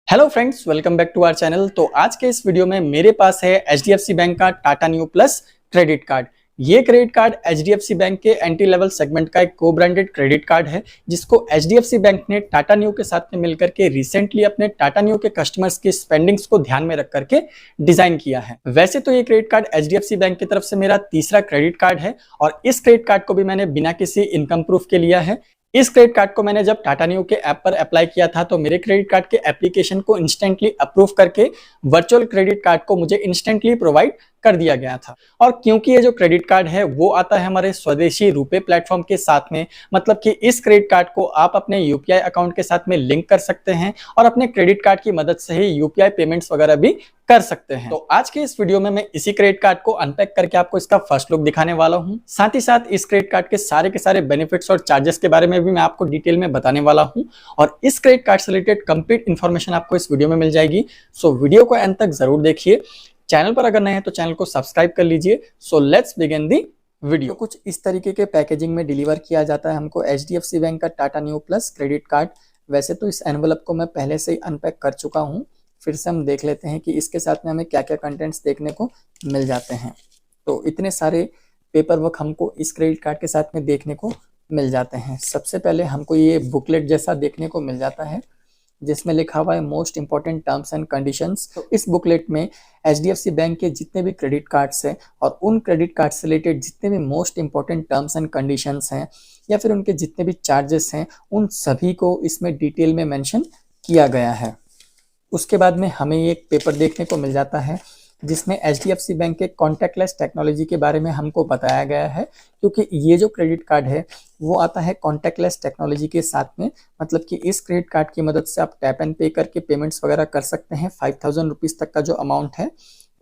Hello friends, welcome back to our channel. तो आज के इस वीडियो में मेरे पास है एचडीएफसी बैंक का Tata new plus credit card. ये क्रेडिट कार्ड एचडीएफसी बैंक के एंट्री लेवल सेगमेंट का एक को ब्रांडेड क्रेडिट कार्ड है, जिसको एचडीएफसी बैंक ने टाटा न्यू के साथ में मिलकर के रिसेंटली अपने टाटा न्यू के कस्टमर्स की स्पेंडिंग्स को ध्यान में रख करके डिजाइन किया है। वैसे तो ये क्रेडिट कार्ड एचडीएफसी बैंक की तरफ से मेरा तीसरा क्रेडिट कार्ड है और इस क्रेडिट कार्ड को भी मैंने बिना किसी इनकम प्रूफ के लिया है। इस क्रेडिट कार्ड को मैंने जब टाटा न्यू के ऐप पर अप्लाई किया था तो मेरे क्रेडिट कार्ड के एप्लीकेशन को इंस्टेंटली अप्रूव करके वर्चुअल क्रेडिट कार्ड को मुझे इंस्टेंटली प्रोवाइड कर दिया गया था। और क्योंकि ये जो क्रेडिट कार्ड है वो आता है हमारे स्वदेशी रुपे प्लेटफॉर्म के साथ में, मतलब कि इस क्रेडिट कार्ड को आप अपने यूपीआई अकाउंट के साथ में लिंक कर सकते हैं और अपने क्रेडिट कार्ड की मदद से ही यूपीआई पेमेंट्स वगैरह भी कर सकते हैं। तो आज के इस वीडियो में मैं इसी क्रेडिट कार्ड को अनपैक करके आपको इसका फर्स्ट लुक दिखाने वाला हूं। साथ ही साथ इस क्रेडिट कार्ड के सारे बेनिफिट्स और चार्जेस के बारे में भी मैं आपको डिटेल में बताने वाला हूं और इस क्रेडिट कार्ड से रिलेटेड कंप्लीट इन्फॉर्मेशन आपको इस वीडियो में मिल जाएगी। सो वीडियो को एंड तक जरूर देखिए। चैनल पर अगर नए हैं तो चैनल को सब्सक्राइब कर लीजिए। So let's begin the video. तो कुछ इस तरीके के पैकेजिंग में डिलीवर किया जाता है हमको एचडीएफसी बैंक का Tata new plus credit card. वैसे तो इस एनवलप को मैं पहले से ही अनपैक कर चुका हूं, फिर से हम देख लेते हैं कि इसके साथ में हमें क्या क्या कंटेंट्स देखने को मिल जाते हैं। तो इतने सारे पेपर वर्क हमको इस क्रेडिट कार्ड के साथ में देखने को मिल जाते हैं। सबसे पहले हमको ये बुकलेट जैसा देखने को मिल जाता है जिसमें लिखा हुआ है most important terms and conditions. तो इस बुकलेट में एचडीएफसी बैंक के जितने भी क्रेडिट कार्ड्स हैं और उन क्रेडिट कार्ड से रिलेटेड जितने भी most important terms and conditions हैं या फिर उनके जितने भी चार्जेस हैं उन सभी को इसमें डिटेल में मेंशन किया गया है। उसके बाद में हमें एक पेपर देखने को मिल जाता है जिसमें एचडीएफसी बैंक के कॉन्टैक्टलेस टेक्नोलॉजी के बारे में हमको बताया गया है, क्योंकि ये जो क्रेडिट कार्ड है वो आता है कॉन्टैक्टलेस टेक्नोलॉजी के साथ में। मतलब कि इस क्रेडिट कार्ड की मदद से आप टैप एंड पे करके पेमेंट्स वगैरह कर सकते हैं 5000 रुपीज़ तक का जो अमाउंट है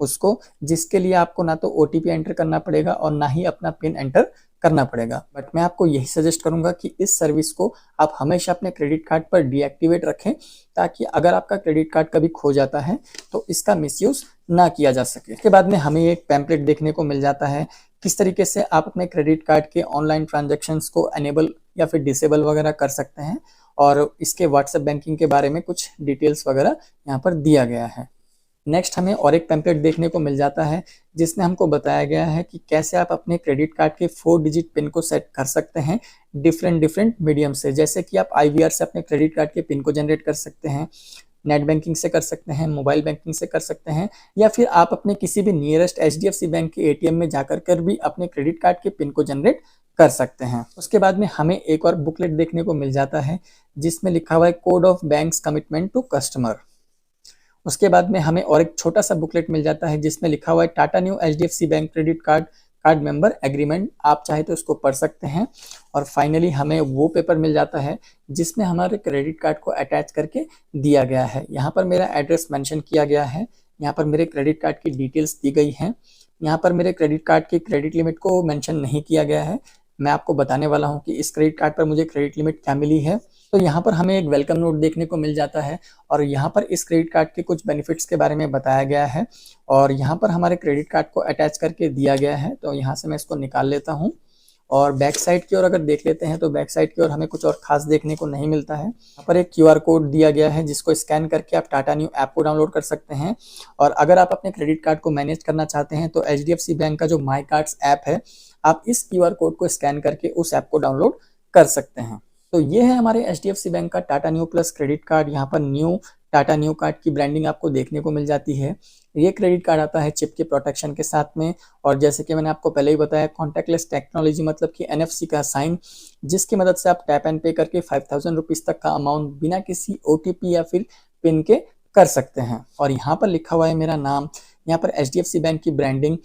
उसको, जिसके लिए आपको ना तो ओटीपी एंटर करना पड़ेगा और ना ही अपना पिन एंटर करना पड़ेगा। बट मैं आपको यही सजेस्ट करूंगा कि इस सर्विस को आप हमेशा अपने क्रेडिट कार्ड पर डीएक्टिवेट रखें, ताकि अगर आपका क्रेडिट कार्ड कभी खो जाता है तो इसका मिसयूज ना किया जा सके। इसके बाद में हमें एक पैम्पलेट देखने को मिल जाता है किस तरीके से आप अपने क्रेडिट कार्ड के ऑनलाइन ट्रांजेक्शन्स को एनेबल या फिर डिसेबल वगैरह कर सकते हैं और इसके व्हाट्सएप बैंकिंग के बारे में कुछ डिटेल्स वगैरह यहाँ पर दिया गया है। नेक्स्ट हमें और एक पैम्पलेट देखने को मिल जाता है जिसमें हमको बताया गया है कि कैसे आप अपने क्रेडिट कार्ड के 4 डिजिट पिन को सेट कर सकते हैं डिफरेंट मीडियम से। जैसे कि आप आईवीआर से अपने क्रेडिट कार्ड के पिन को जनरेट कर सकते हैं, नेट बैंकिंग से कर सकते हैं, मोबाइल बैंकिंग से कर सकते हैं, या फिर आप अपने किसी भी नियरेस्ट एचडीएफसी बैंक के एटीएम में जाकर कर भी अपने क्रेडिट कार्ड के पिन को जनरेट कर सकते हैं। उसके बाद में हमें एक और बुकलेट देखने को मिल जाता है जिसमें लिखा हुआ है code of banks commitment to customer. उसके बाद में हमें और एक छोटा सा बुकलेट मिल जाता है जिसमें लिखा हुआ है Tata new HDFC bank credit card member agreement. आप चाहे तो इसको पढ़ सकते हैं। और फाइनली हमें वो पेपर मिल जाता है जिसमें हमारे क्रेडिट कार्ड को अटैच करके दिया गया है। यहाँ पर मेरा एड्रेस मेंशन किया गया है, यहाँ पर मेरे क्रेडिट कार्ड की डिटेल्स दी गई हैं, यहाँ पर मेरे क्रेडिट कार्ड की क्रेडिट लिमिट को मेंशन नहीं किया गया है। मैं आपको बताने वाला हूँ कि इस क्रेडिट कार्ड पर मुझे क्रेडिट लिमिट क्या मिली है। तो यहाँ पर हमें एक वेलकम नोट देखने को मिल जाता है और यहाँ पर इस क्रेडिट कार्ड के कुछ बेनिफिट्स के बारे में बताया गया है और यहाँ पर हमारे क्रेडिट कार्ड को अटैच करके दिया गया है। तो यहाँ से मैं इसको निकाल लेता हूँ और बैक साइड की ओर अगर देख लेते हैं तो बैक साइड की ओर हमें कुछ और खास देखने को नहीं मिलता है। यहाँ पर एक क्यूआर कोड दिया गया है जिसको स्कैन करके आप टाटा न्यू ऐप को डाउनलोड कर सकते हैं। और अगर आप अपने क्रेडिट कार्ड को मैनेज करना चाहते हैं तो एचडीएफसी बैंक का जो माई कार्ड्स ऐप है, आप इस क्यूआर कोड को स्कैन करके उस ऐप को डाउनलोड कर सकते हैं। तो ये है हमारे एचडीएफसी बैंक का Tata new plus credit card. यहाँ पर न्यू टाटा न्यू कार्ड की ब्रांडिंग आपको देखने को मिल जाती है। ये क्रेडिट कार्ड आता है चिप के प्रोटेक्शन के साथ में और जैसे कि मैंने आपको पहले ही बताया कॉन्टैक्टलेस टेक्नोलॉजी, मतलब कि एनएफसी का साइन, जिसकी मदद से आप टैप एंड पे करके 5000 रुपीज़ तक का अमाउंट बिना किसी ओटीपी या फिर पिन के कर सकते हैं। और यहाँ पर लिखा हुआ है मेरा नाम, यहाँ पर एचडीएफसी बैंक की ब्रांडिंग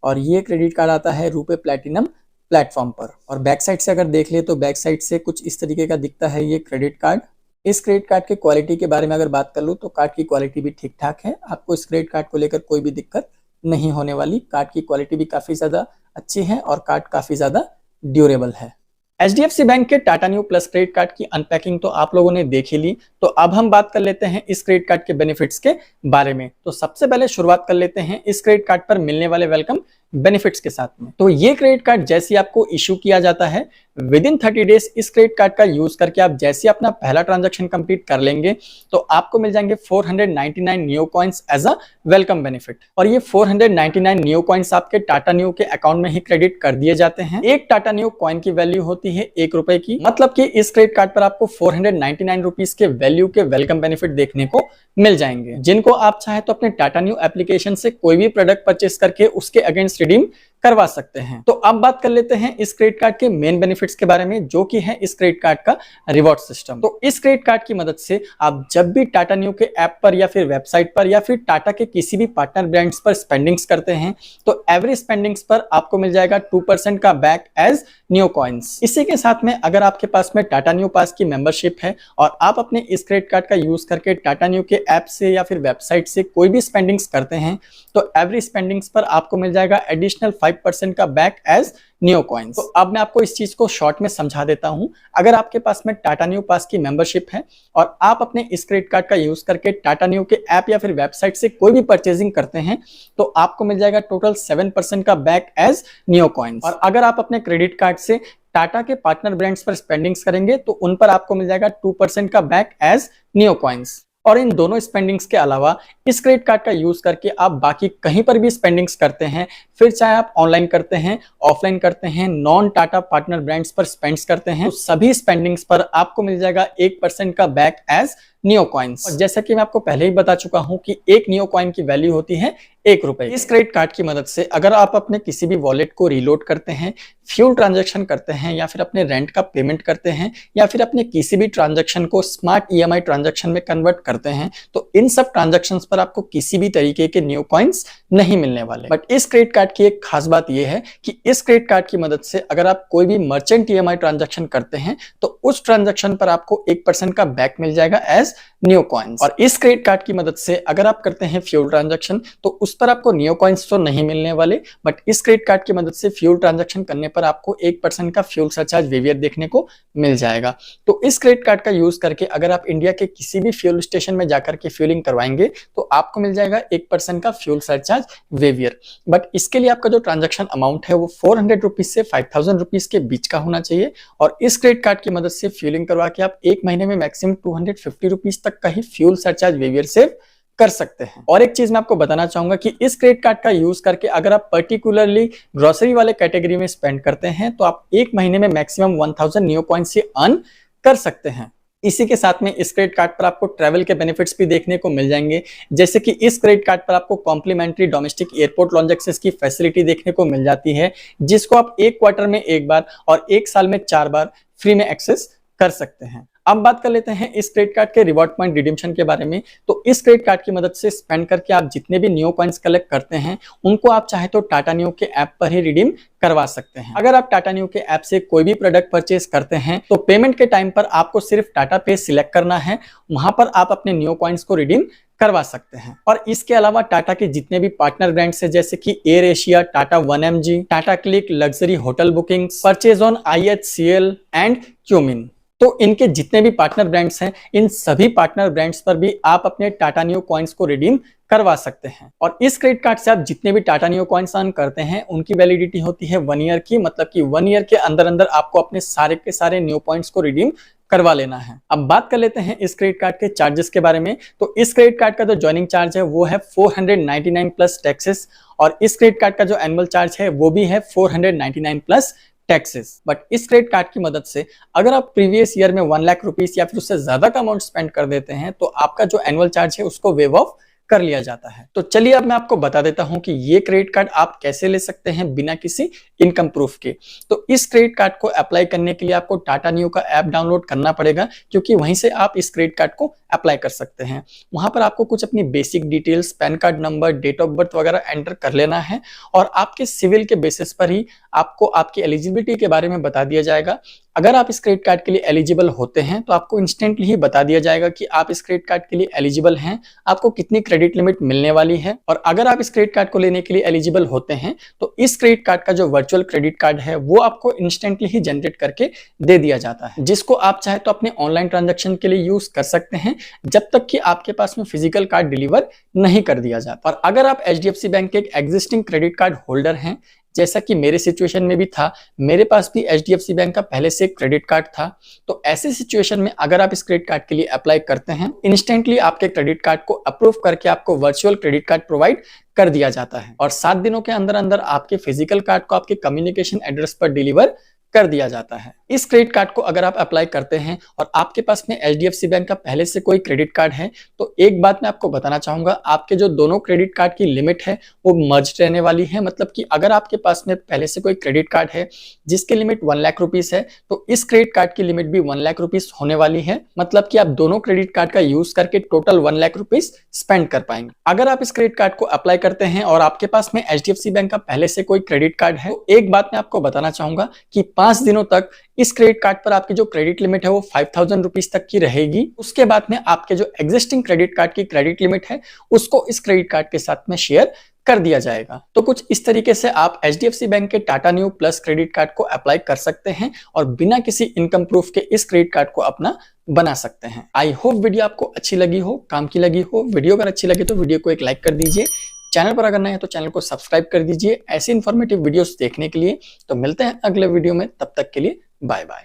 और ये क्रेडिट कार्ड आता है रुपे प्लैटिनम प्लेटफॉर्म पर। और बैक साइड से अगर देख ले तो बैक साइड से कुछ इस तरीके का दिखता है ये क्रेडिट कार्ड। इस क्रेडिट कार्ड के क्वालिटी के बारे में अगर बात कर लूँ तो कार्ड की क्वालिटी भी ठीक ठाक है। आपको इस क्रेडिट कार्ड को लेकर कोई भी दिक्कत नहीं होने वाली। कार्ड की क्वालिटी भी काफ़ी ज़्यादा अच्छी है और कार्ड काफ़ी ज़्यादा ड्यूरेबल है। एचडीएफसी बैंक के Tata new plus credit card की अनपैकिंग तो आप लोगों ने देख ही ली। तो अब हम बात कर लेते हैं इस क्रेडिट कार्ड के बेनिफिट्स के बारे में। तो सबसे पहले शुरुआत कर लेते हैं इस क्रेडिट कार्ड पर मिलने वाले वेलकम बेनिफिट्स के साथ में। तो ये क्रेडिट कार्ड जैसे आपको इशू किया जाता है विद इन 30 डेज इस क्रेडिट कार्ड का यूज करके आप जैसे अपना पहला ट्रांजैक्शन कंप्लीट कर लेंगे तो आपको मिल जाएंगे 499 neo coins as a welcome benefit. और ये 499 नियो कॉइन्स आपके टाटा न्यू के अकाउंट में ही क्रेडिट कर दिए जाते हैं। एक टाटा न्यू कॉइन की वैल्यू होती है ₹1 की, मतलब कि इस क्रेडिट कार्ड पर आपको 499 रुपीज के वैल्यू के वेलकम बेनिफिट देखने को मिल जाएंगे, जिनको आप चाहे तो अपने टाटा न्यू एप्लीकेशन से कोई भी प्रोडक्ट परचेस करके उसके अगेंस्ट रिडीम करवा सकते हैं। तो अब बात कर लेते हैं इस क्रेडिट कार्ड के मेन बेनिफिट्स के बारे में, जो कि है इस क्रेडिट कार्ड का रिवॉर्ड सिस्टम। तो इस क्रेडिट कार्ड की मदद से आप जब भी टाटा न्यू के ऐप पर या फिर वेबसाइट पर या फिर टाटा के किसी भी पार्टनर ब्रांड्स पर स्पेंडिंग्स करते हैं तो एवरी स्पेंडिंग्स पर आपको मिल जाएगा 2% का बैक एज न्यू कॉइन्स। इसी के साथ में अगर आपके पास में टाटा न्यू पास की मेंबरशिप है और आप अपने इस क्रेडिट कार्ड का यूज करके टाटा न्यू के ऐप से या फिर वेबसाइट से कोई भी स्पेंडिंग्स करते हैं तो एवरी स्पेंडिंग्स पर आपको मिल जाएगा एडिशनल 5% का बैक एज न्यू कॉइन्स। तो अब मैं आपको इस चीज को शॉर्ट में समझा देता हूं। अगर आपके पास में टाटा न्यू पास की मेंबरशिप है और आप अपने इस क्रेडिट कार्ड का यूज करके टाटा न्यू के ऐप या फिर वेबसाइट से कोई भी परचेजिंग करते हैं तो आपको मिल जाएगा टोटल 7% का बैक एज न्यू कॉइन्स। और अगर आप अपने क्रेडिट कार्ड से टाटा के पार्टनर ब्रांड्स पर स्पेंडिंग्स करेंगे तो उन पर आपको मिल जाएगा 2% का बैक एज न्यू कॉइन्स। और इन दोनों स्पेंडिंग्स के अलावा इस क्रेडिट कार्ड का यूज करके आप बाकी कहीं पर भी स्पेंडिंग्स करते हैं, फिर चाहे आप ऑनलाइन करते हैं, ऑफलाइन करते हैं, नॉन टाटा पार्टनर ब्रांड्स पर स्पेंड्स करते हैं, तो सभी स्पेंडिंग्स पर आपको मिल जाएगा 1% का बैक एज न्यू कॉइन्स। और जैसा कि मैं आपको पहले ही बता चुका हूं कि एक न्यू कॉइन की वैल्यू होती है ₹1। इस क्रेडिट कार्ड की मदद से अगर आप अपने किसी भी वॉलेट को रीलोड करते हैं, फ्यूल ट्रांजैक्शन करते हैं या फिर अपने रेंट का पेमेंट करते हैं या फिर अपने किसी भी ट्रांजैक्शन को स्मार्ट EMI ट्रांजैक्शन में कन्वर्ट करते हैं तो इन सब ट्रांजैक्शंस पर आपको किसी भी तरीके के न्यू कॉइन्स नहीं मिलने वाले। बट इस क्रेडिट कार्ड की एक खास बात यह है कि इस क्रेडिट कार्ड की मदद से अगर आप कोई भी मर्चेंट EMI ट्रांजैक्शन करते हैं तो उस ट्रांजैक्शन पर आपको 1% का बैक मिल जाएगा एज न्यू कॉइन्स। और इस क्रेडिट कार्ड की मदद से अगर आप करते हैं फ्यूल ट्रांजैक्शन तो उस पर आपको न्यू कॉइन्स तो नहीं मिलने वाले, बट इस क्रेडिट कार्ड की मदद से फ्यूल ट्रांजैक्शन करने पर आपको 1% का फ्यूल सरचार्ज वेवियर देखने को मिल जाएगा। तो इस क्रेडिट कार्ड का यूज करके अगर आप इंडिया के किसी भी फ्यूल स्टेशन में जाकर के फ्यूलिंग करवाएंगे तो आपको मिल जाएगा 1% का फ्यूल सरचार्ज वेवियर। बट इसके लिए आपका जो ट्रांजैक्शन अमाउंट है वो 400 रुपीज से 5000 रुपीज के बीच का होना चाहिए। और इस क्रेडिट कार्ड की मदद से फ्यूलिंग करवा के आप एक महीने में मैक्सिमम 250 रुपीज तक का ही फ्यूल सरचार्ज वेवियर सेव कर सकते हैं। और एक चीज मैं आपको बताना चाहूंगा कि इस क्रेडिट कार्ड का यूज करके अगर आप पर्टिकुलरली ग्रोसरी वाले कैटेगरी में स्पेंड करते हैं तो आप एक महीने में मैक्सिमम 1000 न्यू कॉइन्स से अर्न कर सकते हैं। इसी के साथ में इस क्रेडिट कार्ड पर आपको ट्रैवल के बेनिफिट्स भी देखने को मिल जाएंगे, जैसे कि इस क्रेडिट कार्ड पर आपको complimentary domestic airport lounge access की फैसिलिटी देखने को मिल जाती है, जिसको आप एक क्वार्टर में एक बार और एक साल में 4 बार फ्री में एक्सेस कर सकते हैं। अब बात कर लेते हैं इस क्रेडिट कार्ड के रिवॉर्ड पॉइंट रिडीम्पशन के बारे में। तो इस क्रेडिट कार्ड की मदद से स्पेंड करके आप जितने भी न्यू कॉइन्स कलेक्ट करते हैं उनको आप चाहे तो टाटा न्यू के ऐप पर ही रिडीम करवा सकते हैं। अगर आप टाटा न्यू के ऐप से कोई भी प्रोडक्ट परचेज करते हैं तो पेमेंट के टाइम पर आपको सिर्फ टाटा पे सिलेक्ट करना है, वहां पर आप अपने न्यू कॉइन्स को रिडीम करवा सकते हैं। और इसके अलावा टाटा के जितने भी पार्टनर ब्रांड्स हैं जैसे कि air Asia, Tata 1MG, Tata click, luxury hotel bookings, purchase on IHCL and cumin, तो इनके जितने भी पार्टनर ब्रांड्स हैं इन सभी पार्टनर ब्रांड्स पर भी आप अपने टाटा न्यू कॉइन्स को रिडीम करवा सकते हैं। और इस क्रेडिट कार्ड से आप जितने भी टाटा न्यू कॉइन्स अर्न करते हैं उनकी वैलिडिटी होती है 1 ईयर की, मतलब कि 1 ईयर के अंदर अंदर आपको अपने सारे के सारे न्यू पॉइंट्स को रिडीम करवा लेना है। अब बात कर लेते हैं इस क्रेडिट कार्ड के चार्जेस के बारे में। तो इस क्रेडिट कार्ड का जो ज्वाइनिंग चार्ज है वो है 499 प्लस टैक्सेस, और इस क्रेडिट कार्ड का जो एनुअल चार्ज है वो भी है 499 प्लस टैक्सेस। बट इस क्रेडिट कार्ड की मदद से अगर आप प्रीवियस ईयर में 1 लाख रुपीस या फिर उससे ज्यादा का अमाउंट स्पेंड कर देते हैं तो आपका जो एनुअल चार्ज है उसको वेव ऑफ कर लिया जाता है। तो चलिए अब मैं आपको बता देता हूं कि ये क्रेडिट कार्ड आप कैसे ले सकते हैं बिना किसी इनकम प्रूफ के। तो इस क्रेडिट कार्ड को अप्लाई करने के लिए आपको टाटा न्यू का ऐप डाउनलोड करना पड़ेगा, क्योंकि वहीं से आप इस क्रेडिट कार्ड को अप्लाई कर सकते हैं। वहां पर आपको कुछ अपनी basic details, PAN card number, date of birth वगैरह एंटर कर लेना है, और आपके सिविल के बेसिस पर ही आपको आपकी एलिजिबिलिटी के बारे में बता दिया जाएगा। अगर आप इस क्रेडिट कार्ड के लिए एलिजिबल होते हैं तो आपको इंस्टेंटली ही बता दिया जाएगा कि आप इस क्रेडिट कार्ड के लिए एलिजिबल हैं, आपको कितनी क्रेडिट लिमिट मिलने वाली है। और अगर आप इस क्रेडिट कार्ड को लेने के लिए एलिजिबल होते हैं तो इस क्रेडिट कार्ड का जो वर्चुअल क्रेडिट कार्ड है वो आपको इंस्टेंटली ही जनरेट करके दे दिया जाता है, जिसको आप चाहे तो अपने ऑनलाइन ट्रांजैक्शन के लिए यूज कर सकते हैं जब तक कि आपके पास में फिजिकल कार्ड डिलीवर नहीं कर दिया जाता। और अगर आप HDFC बैंक के एक एग्जिस्टिंग क्रेडिट कार्ड होल्डर हैं जैसा कि मेरे सिचुएशन में भी था, मेरे पास भी एचडीएफसी बैंक का पहले से क्रेडिट कार्ड था। तो ऐसे सिचुएशन में अगर आप इस क्रेडिट कार्ड के लिए अप्लाई करते हैं, इंस्टेंटली आपके क्रेडिट कार्ड को अप्रूव करके आपको वर्चुअल क्रेडिट कार्ड प्रोवाइड कर दिया जाता है और 7 दिनों के अंदर अंदर आपके फिजिकल कार्ड को आपके कम्युनिकेशन एड्रेस पर डिलीवर कर दिया जाता है। इस क्रेडिट कार्ड को अगर आप अप्लाई करते हैं और आपके पास में एचडीएफसी बैंक का पहले से कोई क्रेडिट कार्ड है, तो एक बात मैं आपको बताना चाहूंगा, आपके जो दोनों क्रेडिट कार्ड की लिमिट है वो मर्ज रहने वाली है। मतलब कि अगर आपके पास में पहले से कोई क्रेडिट कार्ड है जिसकी लिमिट 1 लाख रुपीस है, तो इस क्रेडिट कार्ड की लिमिट भी 1 लाख रुपीस होने वाली है। मतलब कि आप दोनों क्रेडिट कार्ड का यूज करके टोटल 1 लाख रुपीस स्पेंड कर पाएंगे। अगर आप इस क्रेडिट कार्ड को अप्लाई करते हैं और आपके पास में एचडीएफसी बैंक का पहले से कोई क्रेडिट कार्ड है, तो एक बात मैं आपको बताना चाहूंगा कि 5 दिनों तक इस क्रेडिट कार्ड पर आपकी जो क्रेडिट लिमिट है वो 5000 रुपीस तक की रहेगी। उसके बाद में आपके जो एग्जिस्टिंग क्रेडिट कार्ड की क्रेडिट लिमिट है उसको इस क्रेडिट कार्ड के साथ में शेयर कर दिया जाएगा। तो कुछ इस तरीके से आप एचडीएफसी बैंक के Tata new plus credit card को अप्लाई कर सकते हैं और बिना किसी इनकम प्रूफ के इस क्रेडिट कार्ड को अपना बना सकते हैं। आई होप वीडियो आपको अच्छी लगी हो, काम की लगी हो। वीडियो अगर अच्छी लगे तो वीडियो को एक लाइक कर दीजिए। चैनल पर अगर नए हैं तो चैनल को सब्सक्राइब कर दीजिए ऐसे इंफॉर्मेटिव वीडियोस देखने के लिए। तो मिलते हैं अगले वीडियो में, तब तक के लिए बाय बाय।